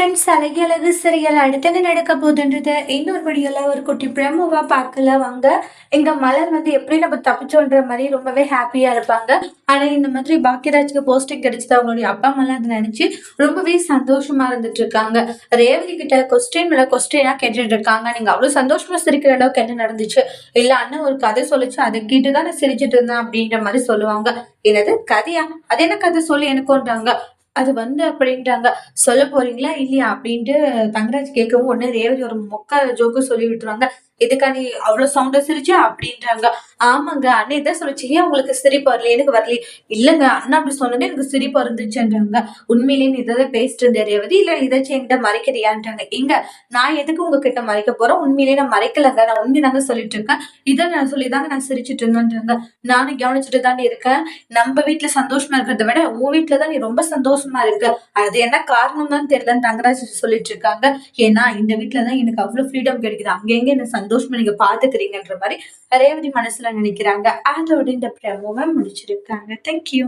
Friends அழகி அழகு serial அடுத்து என்ன நடக்க போகுதுன்றத இன்னொரு வீடியோல ஒரு குட்டி ப்ரோமோவா பார்க்கலாம் வாங்க. எங்க மலர் வந்து எப்படி நம்ம தப்பிச்சோன்ற மாதிரி ரொம்பவே ஹாப்பியா இருப்பாங்க. ஆனா இந்த மாதிரி பாக்கியராஜுக்கு போஸ்டிங் கிடைச்சது அவங்களுடைய அப்பா அம்மாலாம் அதை நினைச்சு ரொம்பவே சந்தோஷமா இருந்துட்டு இருக்காங்க. ரேவதி கிட்ட கொஸ்டின் மேல கொஸ்டினா கேட்டுட்டு இருக்காங்க. நீங்க அவ்வளவு சந்தோஷமா சிரிக்கிற அளவுக்கு என்ன நடந்துச்சு? இல்ல அண்ணன் ஒரு கதை சொல்லிச்சு, அதை கேட்டுதான் நான் சிரிச்சிட்டு இருந்தேன் அப்படின்ற மாதிரி சொல்லுவாங்க. என்னது கதையா? அது என்ன கதை சொல்லி எனக்குன்றாங்க. அது வந்து அப்படின்ட்டாங்க. சொல்ல போறீங்களா? இல்லையா? அப்படின்ட்டு தங்கராஜ் கேட்கவும், உடனே ரேவதி ஒரு மொக்க ஜோக்கு சொல்லி விட்டுருவாங்க. "எதுக்கா நீ அவ்ளோ சவுண்டா சிரிச்ச?" அப்படின்றாங்க. "ஆமாங்க. அண்ணன் இதான் சொல்லுச்சு. ஏன் உங்களுக்கு சிரிப்பு வரல? எனக்கு வரலையே." "இல்லங்க. அண்ணா அப்படி சொன்னதே எனக்கு சிரிப்பு வந்துச்சுன்றாங்க." "உண்மையிலேயே நீ இத தான் பேசிட்டு இருந்தியா ரேவதி? இல்ல இதாச்சும் என்கிட்ட மறைக்கிறியான்றாங்க." "ஏங்க நான் எதுக்கு உங்ககிட்ட மறைக்க போறேன்? உண்மையிலேயே நான் மறைக்கலங்க. நான் உண்மைய தாங்க சொல்லிட்டு இருக்கேன். இத நான் சொல்லி தாங்க நான் சிரிச்சுட்டு இருந்தேன்றாங்க." "நானும் கவனிச்சுட்டு தானே இருக்கேன். நம்ம வீட்ல சந்தோஷமா இருக்கிறத விட, உன் வீட்ல தான் நீ ரொம்ப சந்தோஷமா இருக்க. அது என்ன காரணம் தான் தெரியலன்னு தங்கராஜ் சொல்லிட்டு இருக்காங்க. ஏன்னா இந்த வீட்ல தான் எனக்கு அவ்வளவு ஃப்ரீடம் கிடைக்குது. அங்க எங்க என்ன சந்தோஷமா நீங்க பாத்துக்கிறீங்கன்ற மாதிரி ரேவதி மனசுல நினைக்கிறாங்க. அதோட இந்த ப்ரோமோவை முடிச்சிருக்காங்க. தேங்க்யூ.